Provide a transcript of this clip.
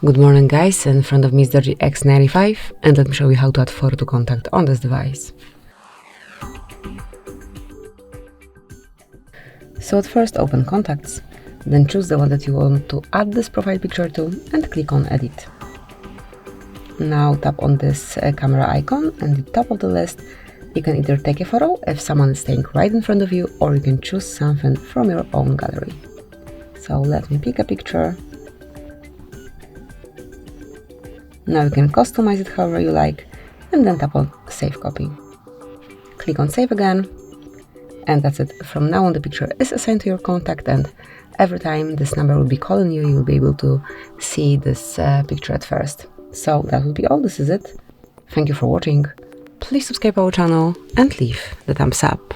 Good morning guys, in front of me is DOOGEE X95 and let me show you how to add photo to contact on this device. So at first open contacts, then choose the one that you want to add this profile picture to and click on edit. Now tap on this camera icon and at the top of the list you can either take a photo if someone is staying right in front of you, or you can choose something from your own gallery. So let me pick a picture. Now you can customize it however you like and then tap on Save Copy. Click on Save again and that's it. From now on the picture is assigned to your contact, and every time this number will be calling you, you'll be able to see this picture at first. So that will be all. This is it. Thank you for watching. Please subscribe our channel and leave the thumbs up.